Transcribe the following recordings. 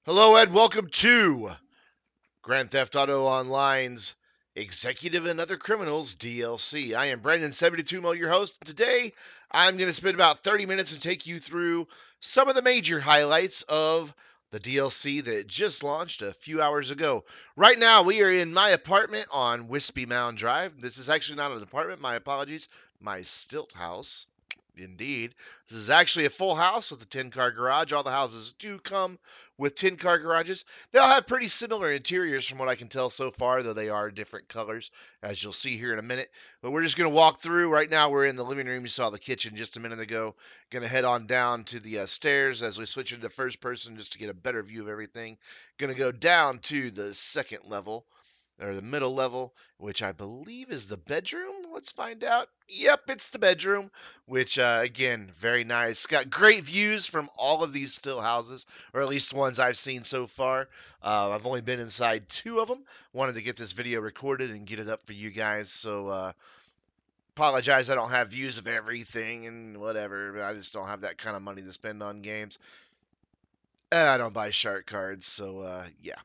Hello and welcome to Grand Theft Auto Online's Executive and Other Criminals DLC. I am Brandon72Mo, your host. Today, I'm going to spend about 30 minutes and take you through some of the major highlights of the DLC that just launched a few hours ago. Right now, we are in my apartment on Wispy Mound Drive. This is actually not an apartment, my apologies, my stilt house. Indeed. This is actually a full house with a 10-car garage. All the houses do come with 10-car garages. They'll have pretty similar interiors from what I can tell so far, though they are different colors, as you'll see here in a minute. But we're just going to walk through. Right now, we're in the living room. You saw the kitchen just a minute ago. Going to head on down to the stairs as we switch into first person just to get a better view of everything. Going to go down to the second level, or the middle level, which I believe is the bedroom. Let's find out. Yep, it's the bedroom, which, again, very nice. Got great views from all of these still houses, or at least the ones I've seen so far. I've only been inside two of them. Wanted to get this video recorded and get it up for you guys, so apologize I don't have views of everything and whatever. I just don't have that kind of money to spend on games. And I don't buy shark cards, so yeah.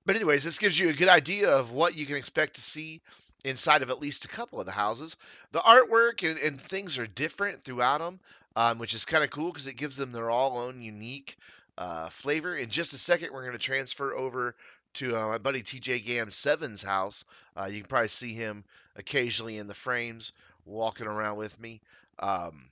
But anyways, this gives you a good idea of what you can expect to see inside of at least a couple of the houses. The artwork and things are different throughout them, which is kind of cool because it gives them their all own unique flavor. In just a second, we're going to transfer over to my buddy TJ Gam Seven's house. You can probably see him occasionally in the frames walking around with me. Um,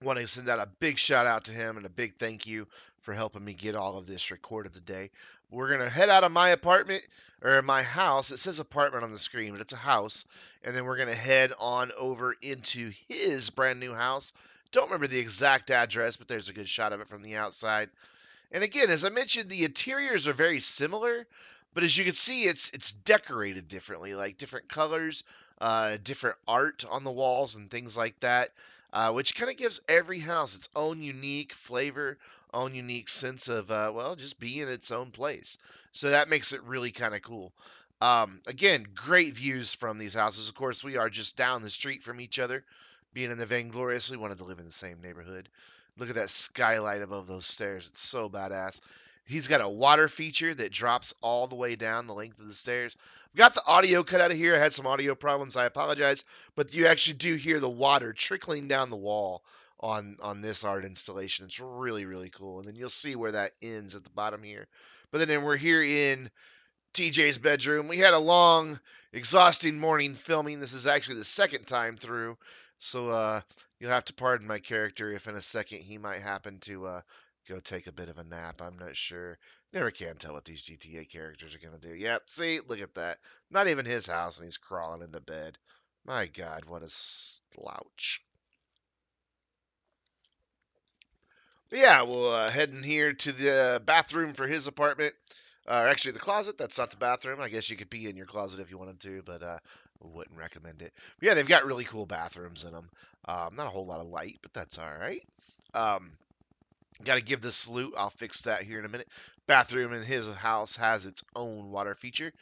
Want to send out a big shout out to him and a big thank you for helping me get all of this recorded today. We're going to head out of my apartment or my house. It says apartment on the screen, but it's a house. And then we're going to head on over into his brand new house. Don't remember the exact address, but there's a good shot of it from the outside. And again, as I mentioned, the interiors are very similar, but as you can see, it's decorated differently, like different colors, different art on the walls, and things like that, which kind of gives every house its own unique flavor, own unique sense of well, just being in its own place. So that makes it really kind of cool. Again, great views from these houses. Of course, we are just down the street from each other. Being in the Vainglorious, we wanted to live in the same neighborhood. Look at that skylight above those stairs. It's so badass. He's got a water feature that drops all the way down the length of the stairs. I've got the audio cut out of here. I had some audio problems. I apologize. But you actually do hear the water trickling down the wall on this art installation. It's really, really cool. And then you'll see where that ends at the bottom here. But then we're here in TJ's bedroom. We had a long, exhausting morning filming. This is actually the second time through, so you'll have to pardon my character if in a second he might happen to go take a bit of a nap. I'm not sure. Never can tell what these GTA characters are gonna do. Yep, see, look at that. Not even his house, and he's crawling into bed. My God, what a slouch. But yeah, we'll head in here to the bathroom for his apartment. Actually, the closet. That's not the bathroom. I guess you could pee in your closet if you wanted to, but wouldn't recommend it. But yeah, they've got really cool bathrooms in them. Not a whole lot of light, but that's all right. Um, Got to give this salute. I'll fix that here in a minute. Bathroom in his house has its own water feature,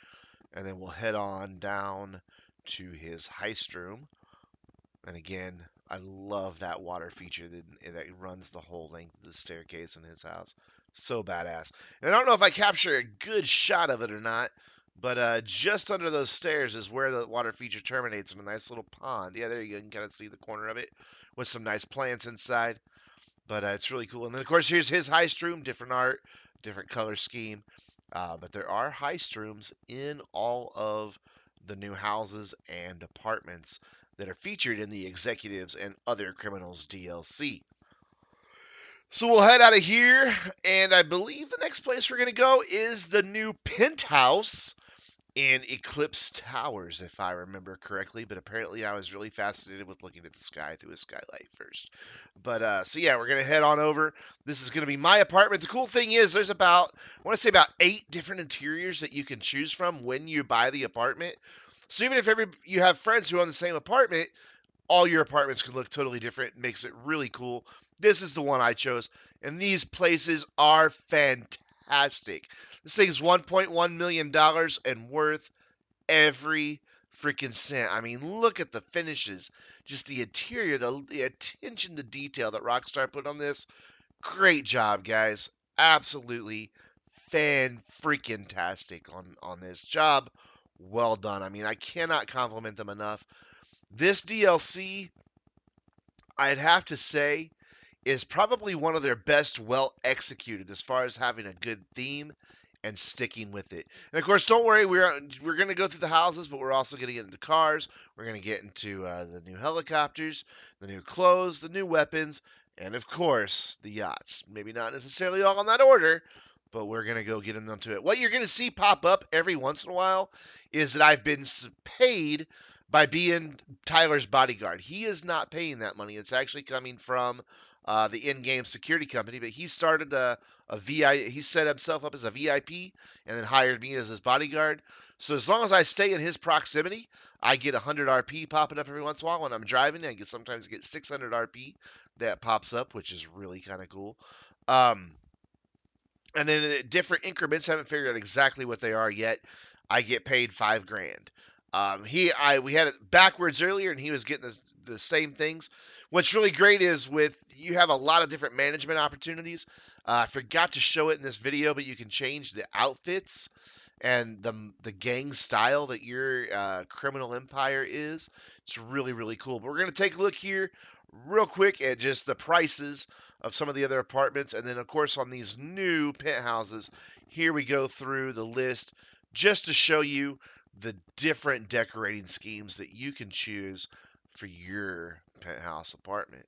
and then we'll head on down to his heist room. And again, I love that water feature that runs the whole length of the staircase in his house. So badass. And I don't know if I capture a good shot of it or not, but just under those stairs is where the water feature terminates in a nice little pond. Yeah, there you go. You can kind of see the corner of it with some nice plants inside. But it's really cool. And then, of course, here's his heist room. Different art, different color scheme. But there are heist rooms in all of the new houses and apartments that are featured in the Executives and Other Criminals DLC. So we'll head out of here, and I believe the next place we're going to go is the new penthouse in Eclipse Towers, if I remember correctly. But apparently, I was really fascinated with looking at the sky through a skylight first. But so yeah, we're gonna head on over. This is gonna be my apartment. The cool thing is, there's I want to say about 8 different interiors that you can choose from when you buy the apartment. So even if you have friends who own the same apartment, all your apartments can look totally different. Makes it really cool. This is the one I chose, and these places are fantastic. This thing is $1.1 million and worth every freaking cent. I mean, look at the finishes, just the interior, the attention to detail that Rockstar put on this. Great job, guys. absolutely fan freaking tastic on this job. Well done. I mean, I cannot compliment them enough. This DLC, I'd have to say, is probably one of their best well executed as far as having a good theme and sticking with it. And of course, don't worry, we're going to go through the houses, but we're also going to get into cars. We're going to get into the new helicopters, the new clothes, the new weapons, and of course, the yachts. Maybe not necessarily all in that order, but we're going to go get into it. What you're going to see pop up every once in a while is that I've been paid by being Tyler's bodyguard. He is not paying that money. It's actually coming from the in-game security company, but he started a VI. He set himself up as a VIP and then hired me as his bodyguard. So as long as I stay in his proximity, I get 100 RP popping up every once in a while when I'm driving. I get sometimes get 600 RP that pops up, which is really kind of cool. Um, and then in different increments, haven't figured out exactly what they are yet. I get paid 5 grand. We had it backwards earlier, and he was getting the same things. What's really great is with you have a lot of different management opportunities. I forgot to show it in this video, but you can change the outfits and the gang style that your criminal empire is. It's really cool. But we're gonna take a look here real quick at just the prices of some of the other apartments, and then of course on these new penthouses. Here we go through the list just to show you the different decorating schemes that you can choose for your penthouse apartment.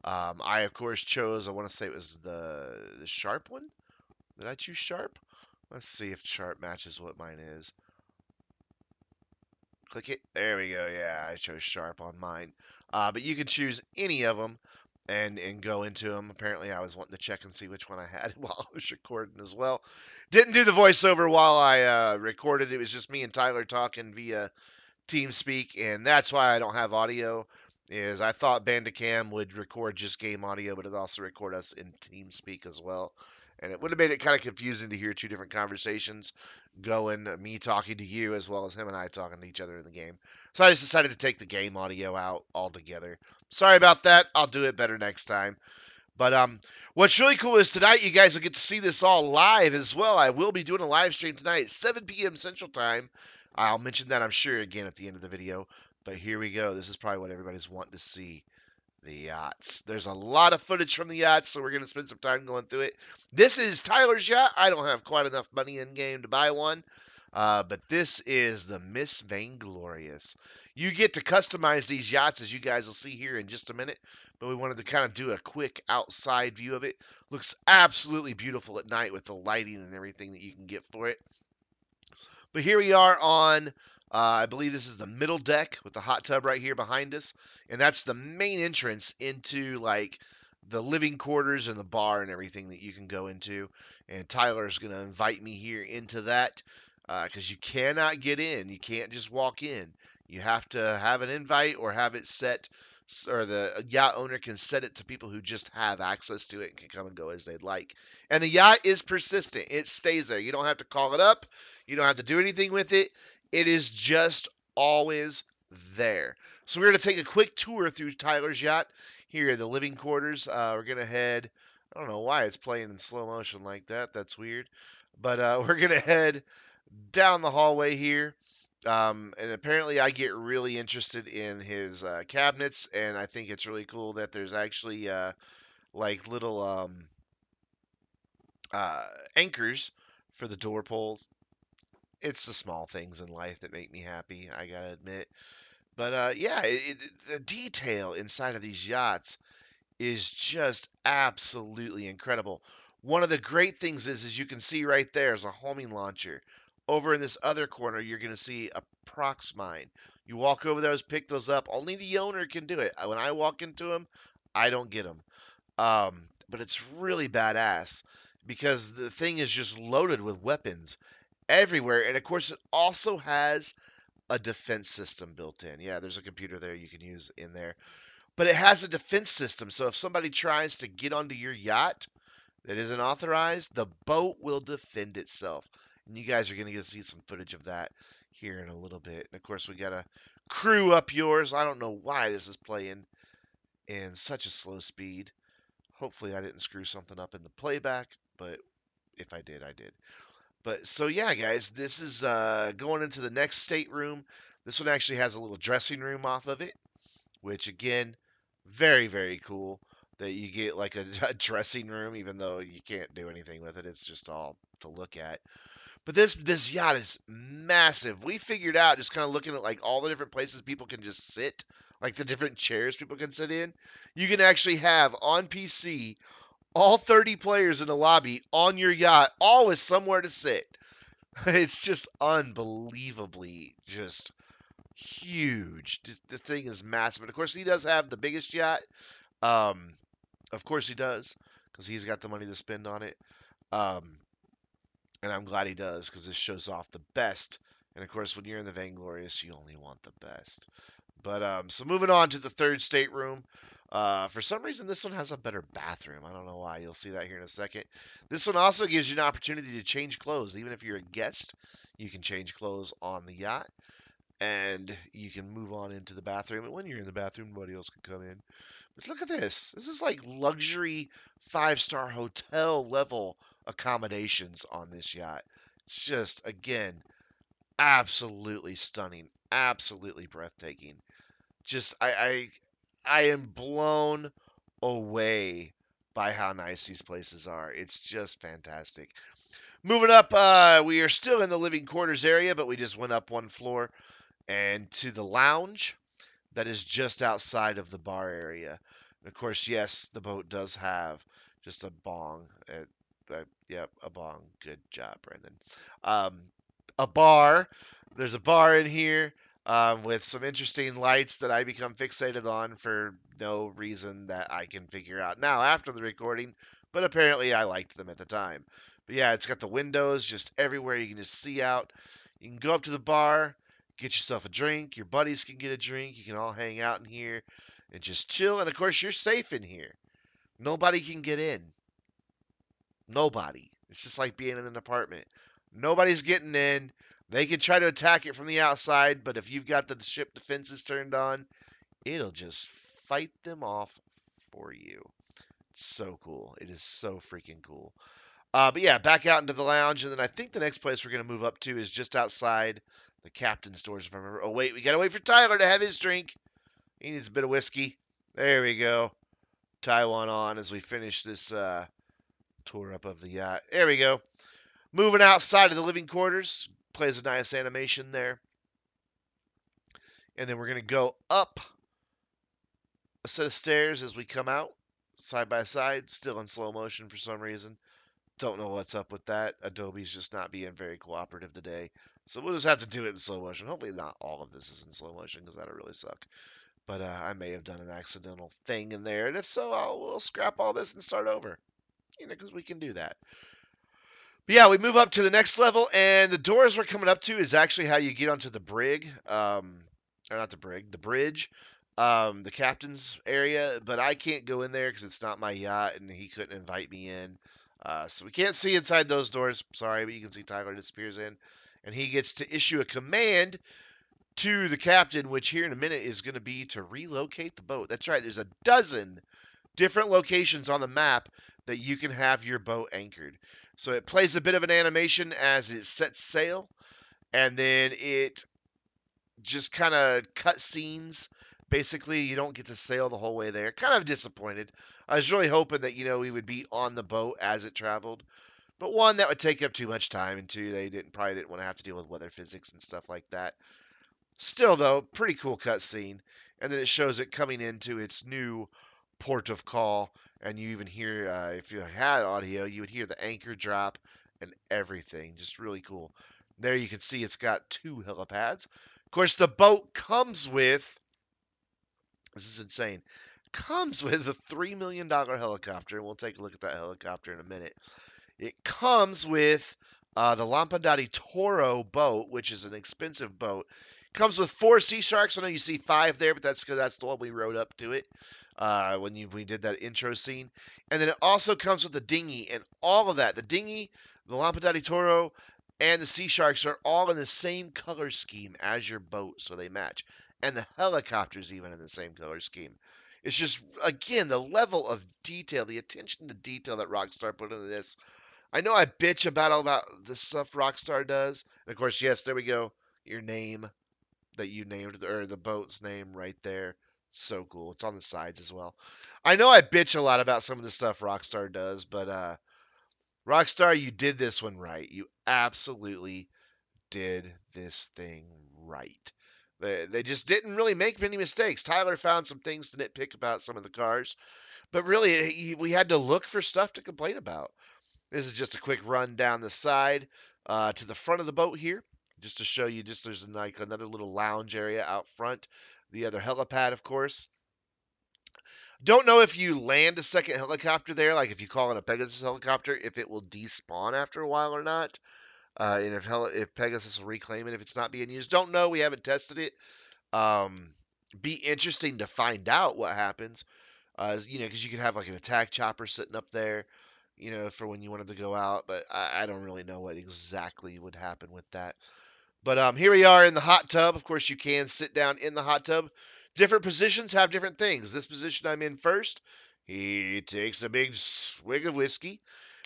I of course chose. I want to say it was the sharp one. Did I choose sharp? Let's see if sharp matches what mine is. Click it. There we go. Yeah, I chose sharp on mine. But you can choose any of them and go into them. Apparently, I was wanting to check and see which one I had while I was recording as well. Didn't do the voiceover while I recorded. It was just me and Tyler talking via TeamSpeak, and that's why I don't have audio. Is I thought Bandicam would record just game audio, but it also record us in TeamSpeak as well, and it would have made it kind of confusing to hear two different conversations going, me talking to you as well as him and I talking to each other in the game. So I just decided to take the game audio out altogether. Sorry about that. I'll do it better next time. But what's really cool is tonight you guys will get to see this all live as well. I will be doing a live stream tonight at 7 p.m. Central Time. I'll mention that I'm sure again at the end of the video. But here we go. This is probably what everybody's wanting to see. The yachts. There's a lot of footage from the yachts, so we're going to spend some time going through it. This is Tyler's yacht. I don't have quite enough money in game to buy one, but this is the Miss Vainglorious. You get to customize these yachts, as you guys will see here in just a minute, but we wanted to kind of do a quick outside view of it. Looks absolutely beautiful at night with the lighting and everything that you can get for it. But here we are on, I believe this is the middle deck with the hot tub right here behind us. And that's the main entrance into like the living quarters and the bar and everything that you can go into. And Tyler's going to invite me here into that because you cannot get in. You can't just walk in. You have to have an invite or have it set, or the yacht owner can set it to people who just have access to it and can come and go as they'd like. And the yacht is persistent. It stays there. You don't have to call it up. You don't have to do anything with it. It is just always there. So we're going to take a quick tour through Tyler's yacht. Here, the living quarters. We're going to head. I don't know why it's playing in slow motion like that. That's weird. But we're going to head down the hallway here. And apparently, I get really interested in his cabinets, and I think it's really cool that there's actually like little uh, anchors for the door pulls. It's the small things in life that make me happy, I gotta admit. But yeah, the detail inside of these yachts is just absolutely incredible. One of the great things is you can see right there is a homing launcher. Over in this other corner, you're going to see a prox mine. You walk over those, pick those up. Only the owner can do it. When I walk into them, I don't get them. But it's really badass because the thing is just loaded with weapons everywhere. And of course, it also has a defense system built in. Yeah, there's a computer there you can use in there. But it has a defense system. So if somebody tries to get onto your yacht that isn't authorized, the boat will defend itself. And you guys are going to get to see some footage of that here in a little bit. And of course, we got to crew up yours. I don't know why this is playing in such a slow speed. Hopefully, I didn't screw something up in the playback, but If I did, I did. But so yeah, guys, this is going into the next stateroom. This one actually has a little dressing room off of it, which again, very very cool. That you get like a dressing room, even though you can't do anything with it. It's just all to look at. But this yacht is massive. We figured out just kind of looking at like all the different places people can just sit, like the different chairs people can sit in. You can actually have on PC all 30 players in the lobby on your yacht, all with somewhere to sit. It's just unbelievably just huge. The thing is massive. And of course, he does have the biggest yacht. Um, of course, he does because he's got the money to spend on it. Um, and I'm glad he does because this shows off the best. And of course, when you're in the Vainglorious, you only want the best. But so moving on to the third stateroom. For some reason, this one has a better bathroom. I don't know why. You'll see that here in a second. This one also gives you an opportunity to change clothes. Even if you're a guest, you can change clothes on the yacht, and you can move on into the bathroom. And when you're in the bathroom, nobody else can come in. But look at this. This is like luxury five-star hotel level accommodations on this yacht. It's just, again, absolutely stunning, absolutely breathtaking. Just I am blown away by how nice these places are. It's just fantastic. Moving up, we are still in the living quarters area, but we just went up one floor and to the lounge that is just outside of the bar area. And of course, yes, the boat does have just a bong. Yep, a bong. Good job, Brendan. Um, a bar. There's a bar in here with some interesting lights that I become fixated on for no reason that I can figure out now after the recording, but apparently I liked them at the time. But yeah, it's got the windows just everywhere. You can just see out. You can go up to the bar, get yourself a drink. Your buddies can get a drink. You can all hang out in here and just chill. And of course, you're safe in here. Nobody can get in. Nobody. It's just like being in an apartment. Nobody's getting in. They can try to attack it from the outside, but if you've got the ship defenses turned on, it'll just fight them off for you. It's so cool. It is so freaking cool. But yeah, back out into the lounge, and then I think the next place we're gonna move up to is just outside the captain's doors. If I remember. Oh wait, we gotta wait for Tyler to have his drink. He needs a bit of whiskey. There we go. Tie one on as we finish this tour up of the yacht. There we go. Moving outside of the living quarters. Plays a nice animation there. And then we're going to go up a set of stairs as we come out, side by side, still in slow motion for some reason. Don't know what's up with that. Adobe's just not being very cooperative today. So we'll just have to do it in slow motion. Hopefully not all of this is in slow motion because that'll really suck. But I may have done an accidental thing in there. And if so, we'll scrap all this and start over. Because we can do that. But yeah, we move up to the next level, and the doors we're coming up to is actually how you get onto the brig, or not the brig, the bridge, the captain's area. But I can't go in there because it's not my yacht, and he couldn't invite me in. So we can't see inside those doors. Sorry, but you can see Tyler disappears in, and he gets to issue a command to the captain, which here in a minute is going to be to relocate the boat. That's right. There's a dozen different locations on the map that you can have your boat anchored. So it plays a bit of an animation as it sets sail, and then it just kind of cut scenes. Basically, you don't get to sail the whole way there. Kind of disappointed. I was really hoping that we would be on the boat as it traveled, but one, that would take up too much time, and two, they probably didn't want to have to deal with weather physics and stuff like that. Still, though, pretty cool cutscene. And then it shows it coming into its new port of call. And you even hear, if you had audio, you would hear the anchor drop and everything. Just really cool. There you can see it's got two helipads. Of course, the boat comes with, this is insane, comes with a $3 million helicopter. And we'll take a look at that helicopter in a minute. It comes with the Lampadati Toro boat, which is an expensive boat. Comes with 4 Sea Sharks. I know you see 5 there, but that's because that's the one we rode up to it when we did that intro scene. And then it also comes with the dinghy and all of that. The dinghy, the Lampadati Toro, and the Sea Sharks are all in the same color scheme as your boat, so they match. And the helicopter's even in the same color scheme. It's just, again, the level of detail, the attention to detail that Rockstar put into this. I know I bitch about all about the stuff Rockstar does. And of course, yes, there we go. Your name that you named, or the boat's name right there. So cool. It's on the sides as well. I know I bitch a lot about some of the stuff Rockstar does, but Rockstar, you did this one right. You absolutely did this thing right. They just didn't really make many mistakes. Tyler found some things to nitpick about some of the cars, but really, we had to look for stuff to complain about. This is just a quick run down the side to the front of the boat here, just to show you. Just there's like another little lounge area out front. The other helipad, of course. Don't know if you land a second helicopter there, like if you call it a Pegasus helicopter, if it will despawn after a while or not, and if Pegasus will reclaim it if it's not being used. Don't know. We haven't tested it. Um, be interesting to find out what happens. Because you could have like an attack chopper sitting up there, for when you wanted to go out. But I don't really know what exactly would happen with that. But here we are in the hot tub. Of course, you can sit down in the hot tub. Different positions have different things. This position I'm in first, he takes a big swig of whiskey.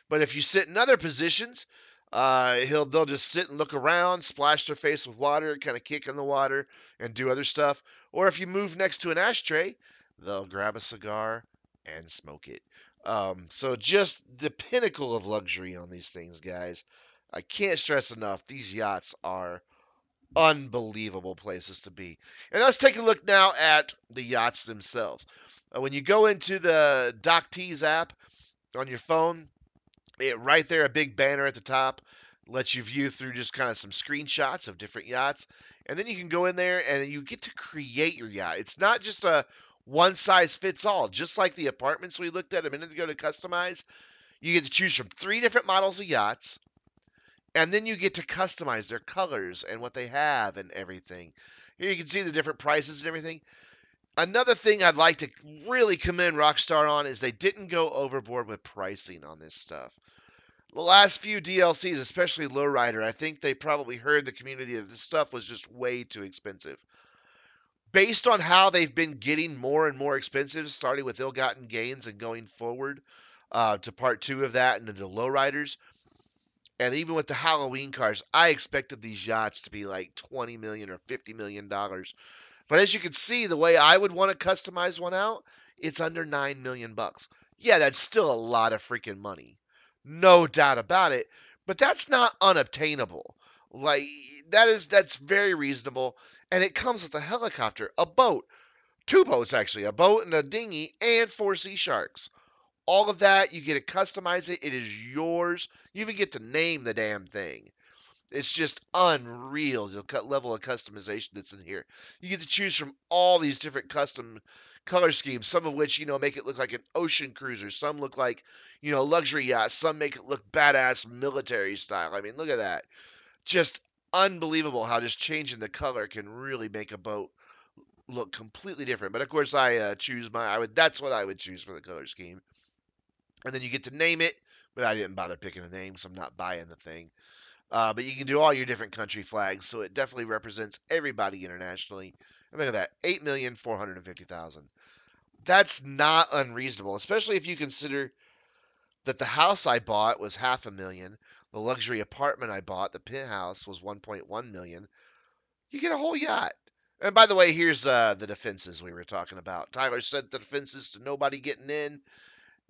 But if you sit in other positions, they'll just sit and look around, splash their face with water, kind of kick in the water, and do other stuff. Or if you move next to an ashtray, they'll grab a cigar and smoke it. So just the pinnacle of luxury on these things, guys. I can't stress enough. These yachts are unbelievable places to be. And let's take a look now at the yachts themselves. When you go into the Dock Tees app on your phone, right there, a big banner at the top lets you view through just kind of some screenshots of different yachts. And then you can go in there and you get to create your yacht. It's not just a one size fits all. Just like the apartments we looked at a minute ago to customize, you get to choose from 3 different models of yachts. And then you get to customize their colors and what they have and everything. Here you can see the different prices and everything. Another thing I'd like to really commend Rockstar on is they didn't go overboard with pricing on this stuff. The last few DLCs, especially Lowrider, I think they probably heard the community that this stuff was just way too expensive. Based on how they've been getting more and more expensive, starting with Ill-Gotten Gains and going forward to part 2 of that and into Lowriders, and even with the Halloween cars, I expected these yachts to be like 20 million or 50 million dollars. But as you can see, the way I would want to customize one out, it's under 9 million bucks. Yeah, that's still a lot of freaking money. No doubt about it, but that's not unobtainable. Like that's very reasonable, and it comes with a helicopter, a boat, 2 boats actually, a boat and a dinghy, and 4 sea sharks. All of that, you get to customize it. It is yours. You even get to name the damn thing. It's just unreal the level of customization that's in here. You get to choose from all these different custom color schemes, some of which, make it look like an ocean cruiser. Some look like, luxury yachts. Some make it look badass military style. I mean, look at that. Just unbelievable how just changing the color can really make a boat look completely different. But of course, that's what I would choose for the color scheme. And then you get to name it, but I didn't bother picking a name, so I'm not buying the thing. But you can do all your different country flags, so it definitely represents everybody internationally. And look at that, 8,450,000. That's not unreasonable, especially if you consider that the house I bought was half a million. The luxury apartment I bought, the penthouse, was 1.1 million. You get a whole yacht. And by the way, here's the defenses we were talking about. Tyler set the defenses to nobody getting in,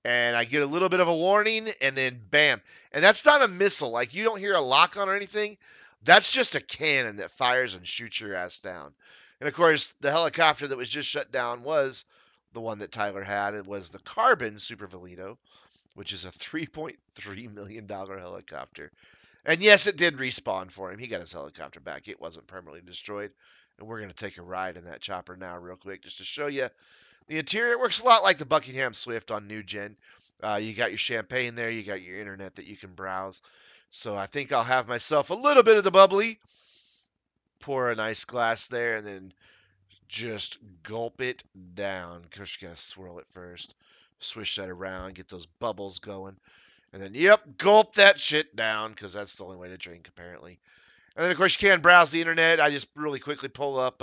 and I get a little bit of a warning, and then bam. And that's not a missile. Like, you don't hear a lock on or anything. That's just a cannon that fires and shoots your ass down. And of course, the helicopter that was just shut down was the one that Tyler had. It was the Carbon Super Velito, which is a $3.3 million helicopter. And yes, it did respawn for him. He got his helicopter back. It wasn't permanently destroyed. And we're going to take a ride in that chopper now, real quick, just to show you the interior. Works a lot like the Buckingham Swift on New Gen. You got your champagne there, you got your internet that you can browse. So I think I'll have myself a little bit of the bubbly, pour a nice glass there, and then just gulp it down. Of course, you gotta swirl it first, swish that around, get those bubbles going, and then gulp that shit down because that's the only way to drink apparently. And then, of course, you can browse the internet. I just really quickly pull up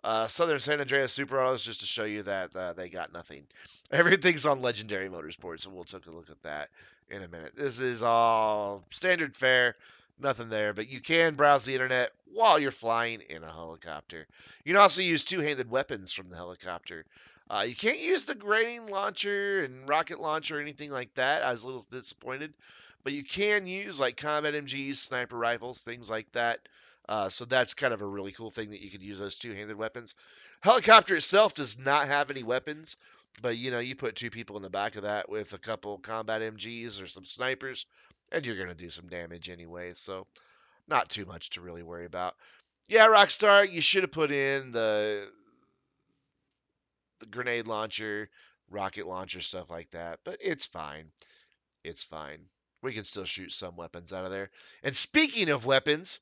Southern San Andreas Super Autos, just to show you that they got nothing. Everything's on Legendary Motorsports, and we'll take a look at that in a minute. This is all standard fare, nothing there, but you can browse the internet while you're flying in a helicopter. You can also use two-handed weapons from the helicopter. You can't use the grenade launcher and rocket launcher or anything like that. I was a little disappointed, but you can use like combat MGs, sniper rifles, things like that. So that's kind of a really cool thing that you could use those two-handed weapons. Helicopter itself does not have any weapons, but you put two people in the back of that with a couple combat MGs or some snipers, and you're gonna do some damage anyway. So not too much to really worry about. Yeah, Rockstar, you should have put in the grenade launcher, rocket launcher, stuff like that, but it's fine. It's fine. We can still shoot some weapons out of there. And speaking of weapons,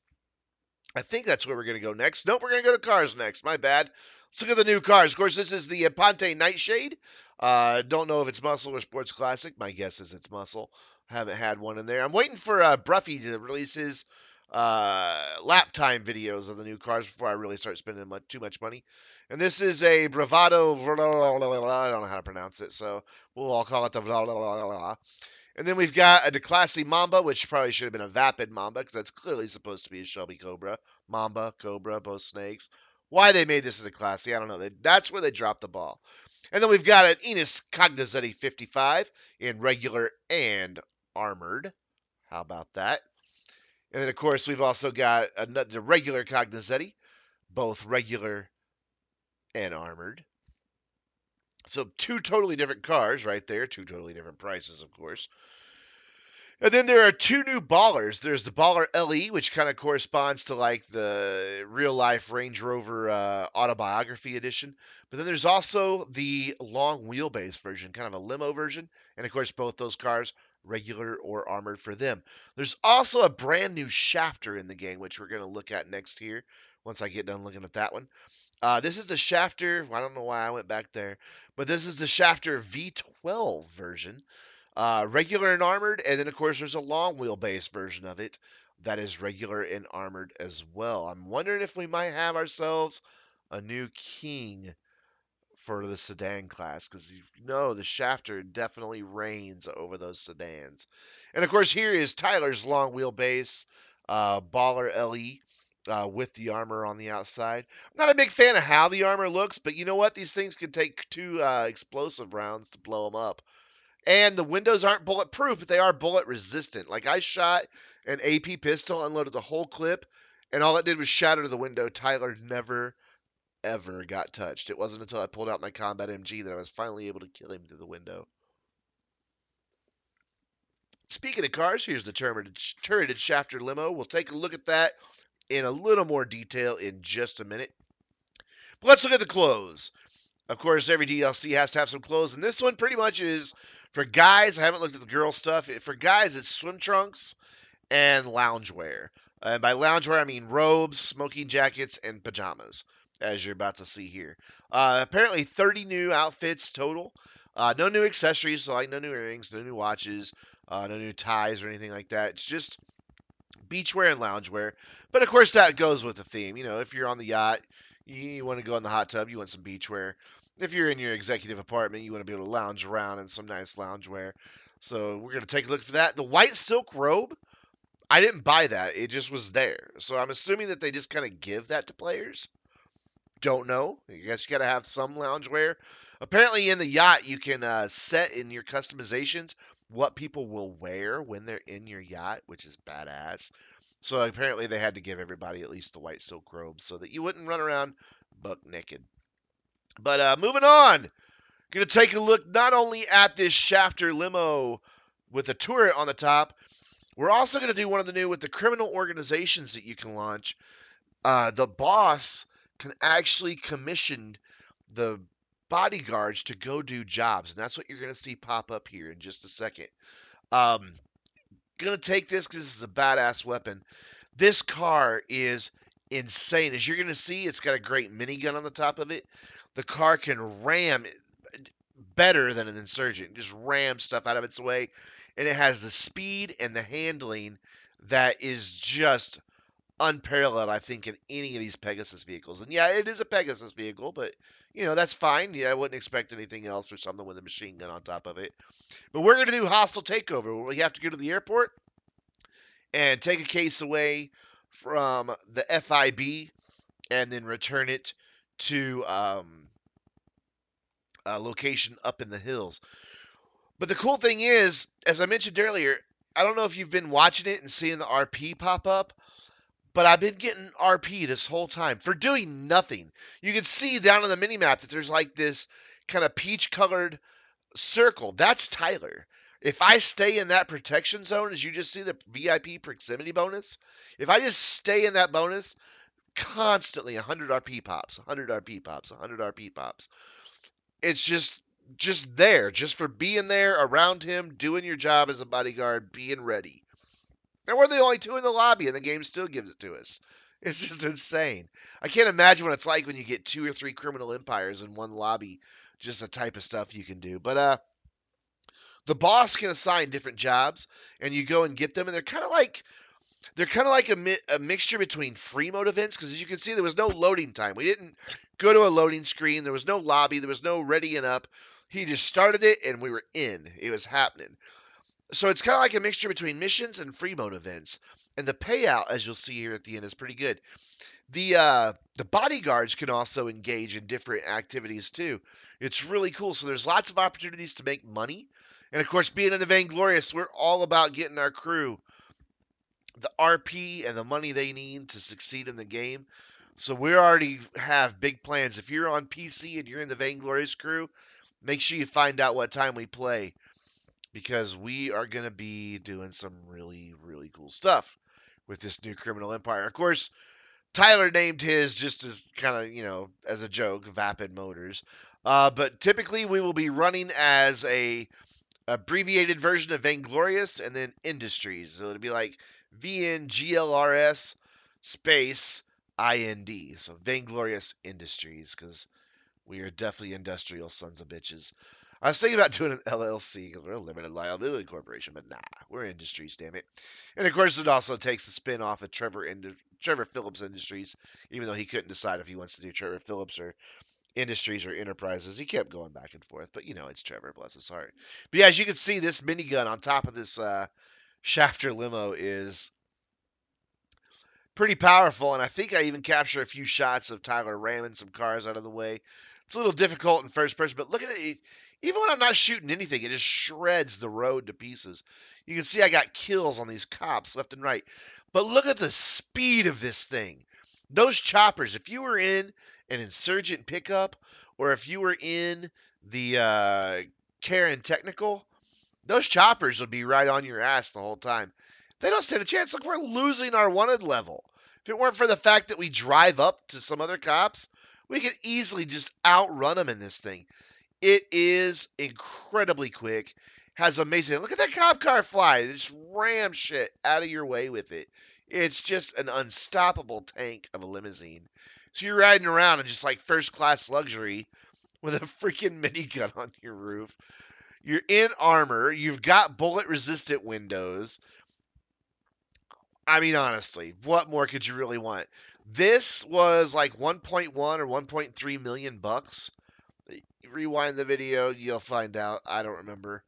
I think that's where we're going to go next. Nope, we're going to go to cars next. My bad. Let's look at the new cars. Of course, this is the Ponte Nightshade. Don't know if it's muscle or sports classic. My guess is it's muscle. Haven't had one in there. I'm waiting for Bruffy to release his lap time videos of the new cars before I really start spending too much money. And this is a Bravado. I don't know how to pronounce it, so we'll all call it the. And then we've got a DeClassy Mamba, which probably should have been a Vapid Mamba because that's clearly supposed to be a Shelby Cobra. Mamba, Cobra, both snakes. Why they made this a DeClassy, I don't know. That's where they dropped the ball. And then we've got an Enos Cognizetti 55 in regular and armored. How about that? And then, of course, we've also got the regular Cognizetti, both regular and armored. So two totally different cars right there, two totally different prices, of course. And then there are two new ballers. There's the Baller LE, which kind of corresponds to like the real life Range Rover autobiography edition. But then there's also the long wheelbase version, kind of a limo version. And of course, both those cars, regular or armored for them. There's also a brand new shafter in the game, which we're going to look at next here once I get done looking at that one. This is the shafter. I don't know why I went back there, but this is the shafter V12 version. Regular and armored, and then of course there's a long wheelbase version of it that is regular and armored as well. I'm wondering if we might have ourselves a new king for the sedan class because the shafter definitely reigns over those sedans. And of course here is Tyler's long wheelbase Baller LE. With the armor on the outside. I'm not a big fan of how the armor looks, but you know what? These things can take two explosive rounds to blow them up. And the windows aren't bulletproof, but they are bullet resistant. Like I shot an AP pistol, unloaded the whole clip, and all it did was shatter the window. Tyler never, ever got touched. It wasn't until I pulled out my combat MG that I was finally able to kill him through the window. Speaking of cars, here's the turreted shafter limo. We'll take a look at that in a little more detail in just a minute. But let's look at the clothes. Of course, every DLC has to have some clothes, and this one pretty much is for guys. I haven't looked at the girl stuff. For guys, it's swim trunks and loungewear. And by loungewear, I mean robes, smoking jackets, and pajamas, as you're about to see here. Apparently, 30 new outfits total. No new accessories, so like no new earrings, no new watches, no new ties or anything like that. It's just beachwear and loungewear. But of course, that goes with the theme. If you're on the yacht, you want to go in the hot tub, you want some beachwear. If you're in your executive apartment, you want to be able to lounge around in some nice loungewear. So we're going to take a look for that. The white silk robe, I didn't buy that. It just was there. So I'm assuming that they just kind of give that to players. Don't know. I guess you got to have some loungewear. Apparently, in the yacht, you can set in your customizations what people will wear when they're in your yacht, which is badass. So apparently, they had to give everybody at least the white silk robe so that you wouldn't run around buck naked. But moving on, going to take a look not only at this shafter limo with a turret on the top, we're also going to do one of the new with the criminal organizations that you can launch. The boss can actually commission the bodyguards to go do jobs, and that's what you're going to see pop up here in just a second. Um, gonna take this because this is a badass weapon. This car is insane. As you're gonna see, it's got a great minigun on the top of it. The car can ram better than an insurgent, just ram stuff out of its way, and it has the speed and the handling that is just unparalleled, I think, in any of these Pegasus vehicles. And yeah, it is a Pegasus vehicle, but that's fine. Yeah, I wouldn't expect anything else for something with a machine gun on top of it. But we're gonna do hostile takeover, where we have to go to the airport and take a case away from the FIB and then return it to a location up in the hills. But the cool thing is, as I mentioned earlier, I don't know if you've been watching it and seeing the RP pop up, but I've been getting RP this whole time for doing nothing. You can see down on the mini map that there's like this kind of peach colored circle. That's Tyler. If I stay in that protection zone, as you just see the VIP proximity bonus, if I just stay in that bonus constantly, 100 RP pops, 100 RP pops, 100 RP pops. It's just there, just for being there around him, doing your job as a bodyguard, being ready. And we're the only two in the lobby, and the game still gives it to us. It's just insane. I can't imagine what it's like when you get 2 or 3 criminal empires in one lobby. Just the type of stuff you can do. But the boss can assign different jobs, and you go and get them, and they're kind of like a mixture between free mode events, because as you can see, there was no loading time. We didn't go to a loading screen. There was no lobby. There was no readying up. He just started it, and we were in. It was happening. So it's kind of like a mixture between missions and free mode events. And the payout, as you'll see here at the end, is pretty good. The bodyguards can also engage in different activities too. It's really cool. So there's lots of opportunities to make money. And of course, being in the Vainglorious, we're all about getting our crew the RP and the money they need to succeed in the game. So we already have big plans. If you're on PC and you're in the Vainglorious crew, make sure you find out what time we play, because we are going to be doing some really, really cool stuff with this new Criminal Empire. Of course, Tyler named his just as kind of, as a joke, Vapid Motors. But typically we will be running as a abbreviated version of Vainglorious and then Industries. So it'll be like VNGLRS space IND. So Vainglorious Industries, because we are definitely industrial sons of bitches. I was thinking about doing an LLC because we're a limited liability corporation, but nah, we're Industries, damn it. And of course, it also takes a spin off of Trevor Phillips Industries, even though he couldn't decide if he wants to do Trevor Phillips or Industries or Enterprises. He kept going back and forth, but it's Trevor, bless his heart. But yeah, as you can see, this minigun on top of this Shafter limo is pretty powerful, and I think I even capture a few shots of Tyler ramming some cars out of the way. It's a little difficult in first person, but look at it. Even when I'm not shooting anything, it just shreds the road to pieces. You can see I got kills on these cops left and right. But look at the speed of this thing. Those choppers, if you were in an insurgent pickup, or if you were in the Karen Technical, those choppers would be right on your ass the whole time. They don't stand a chance. Look, we're losing our wanted level. If it weren't for the fact that we drive up to some other cops, we could easily just outrun them in this thing. It is incredibly quick. Has amazing. Look at that cop car fly. It just ram shit out of your way with it. It's just an unstoppable tank of a limousine. So you're riding around in just like first class luxury with a freaking minigun on your roof. You're in armor. You've got bullet resistant windows. I mean, honestly, what more could you really want? This was like 1.1 or 1.3 million bucks. Rewind the video, you'll find out. I don't remember.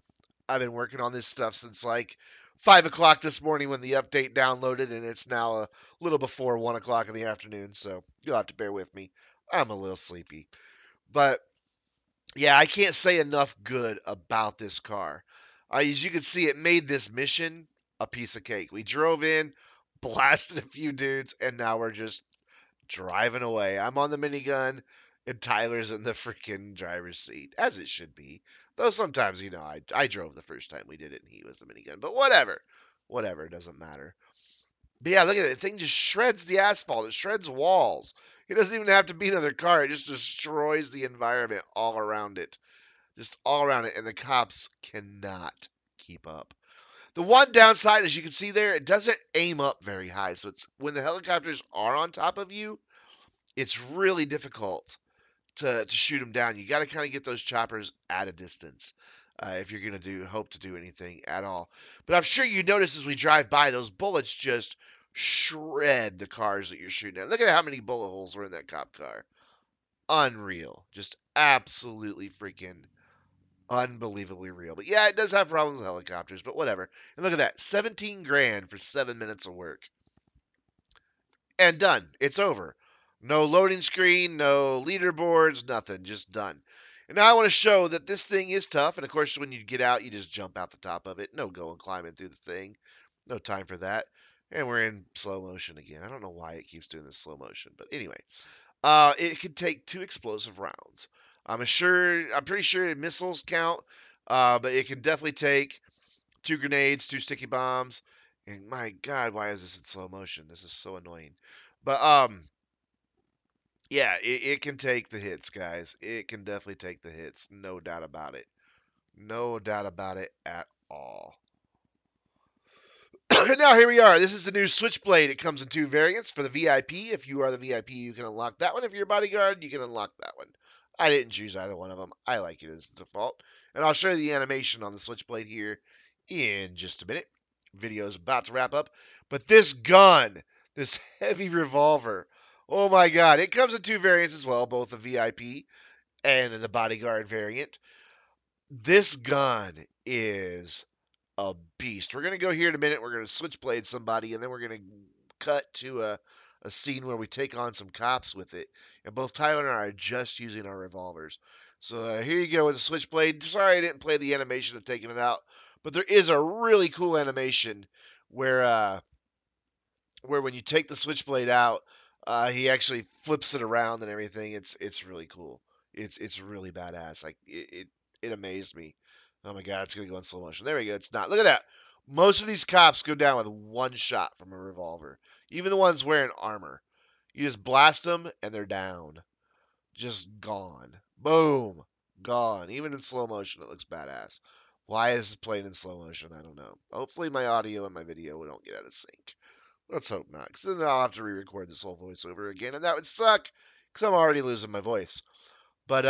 I've been working on this stuff since like 5 o'clock this morning when the update downloaded, and it's now a little before 1 o'clock in the afternoon. So you'll have to bear with me. I'm a little sleepy, but yeah, I can't say enough good about this car. As you can see, it made this mission a piece of cake. We drove in, blasted a few dudes, and now we're just driving away. I'm on the minigun, and Tyler's in the freaking driver's seat, as it should be. Though sometimes, I drove the first time we did it, and he was the minigun. But whatever. Whatever, it doesn't matter. But yeah, look at it. The thing just shreds the asphalt. It shreds walls. It doesn't even have to be another car. It just destroys the environment all around it. Just all around it. And the cops cannot keep up. The one downside, as you can see there, it doesn't aim up very high. So it's when the helicopters are on top of you, it's really difficult to shoot them down. You got to kind of get those choppers at a distance if you're going to hope to do anything at all. But I'm sure you notice as we drive by, those bullets just shred the cars that you're shooting at. Look at how many bullet holes were in that cop car. Unreal. Just absolutely freaking unbelievably real. But yeah, it does have problems with helicopters, but whatever. And look at that, 17 grand for 7 minutes of work, and done. It's over. No loading screen, no leaderboards, nothing. Just done. And now I want to show that this thing is tough. And of course, when you get out, you just jump out the top of it. No going climbing through the thing. No time for that. And we're in slow motion again. I don't know why it keeps doing this slow motion, but anyway, it could take 2 explosive rounds. I'm pretty sure missiles count, but it can definitely take 2 grenades, 2 sticky bombs. And my God, why is this in slow motion? This is so annoying. But yeah, it can take the hits, guys. It can definitely take the hits, no doubt about it. No doubt about it at all. Now here we are. This is the new Switchblade. It comes in 2 variants. For the VIP, if you are the VIP, you can unlock that one. If you're a bodyguard, you can unlock that one. I didn't choose either one of them. I like it as the default. And I'll show you the animation on the Switchblade here in just a minute. Video's about to wrap up. But this gun, this heavy revolver, oh my God. It comes in 2 variants as well, both the VIP and the bodyguard variant. This gun is a beast. We're going to go here in a minute. We're going to switchblade somebody, and then we're going to cut to a scene where we take on some cops with it. And both Tyler and I are just using our revolvers. So here you go with the switchblade. Sorry I didn't play the animation of taking it out, but there is a really cool animation where when you take the switchblade out, he actually flips it around and everything. It's really cool. It's really badass. Like it amazed me. Oh my God, it's gonna go in slow motion. There we go. It's not. Look at that. Most of these cops go down with one shot from a revolver. Even the ones wearing armor. You just blast them and they're down. Just gone. Boom. Gone. Even in slow motion, it looks badass. Why is it playing in slow motion? I don't know. Hopefully my audio and my video don't get out of sync. Let's hope not, because then I'll have to re-record this whole voiceover again, and that would suck, because I'm already losing my voice. But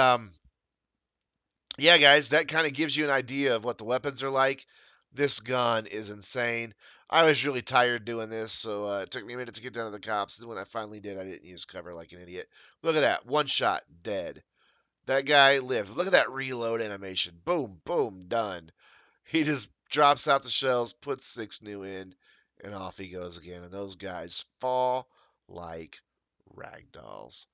yeah, guys, that kind of gives you an idea of what the weapons are like. This gun is insane. I was really tired doing this, so it took me a minute to get down to the cops. And when I finally did, I didn't use cover like an idiot. Look at that, one shot, dead. That guy lived. Look at that reload animation. Boom, boom, done. He just drops out the shells, puts 6 new in, and off he goes again. And those guys fall like rag dolls.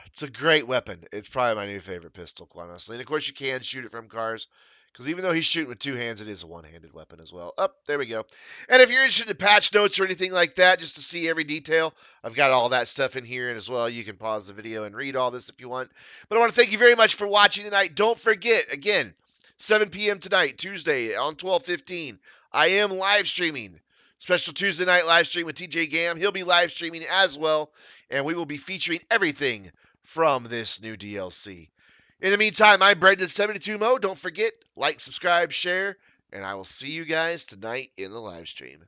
It's a great weapon. It's probably my new favorite pistol, quite honestly. And of course, you can shoot it from cars. Because even though he's shooting with 2 hands, it is a one-handed weapon as well. Up, there we go. And if you're interested in patch notes or anything like that, just to see every detail, I've got all that stuff in here. And as well, you can pause the video and read all this if you want. But I want to thank you very much for watching tonight. Don't forget, again, 7 p.m. tonight, Tuesday on 12/15, I am live streaming. Special Tuesday night live stream with TJ Gam. He'll be live streaming as well. And we will be featuring everything from this new DLC. In the meantime, I'm Brendan72Mo. Don't forget, like, subscribe, share, and I will see you guys tonight in the live stream.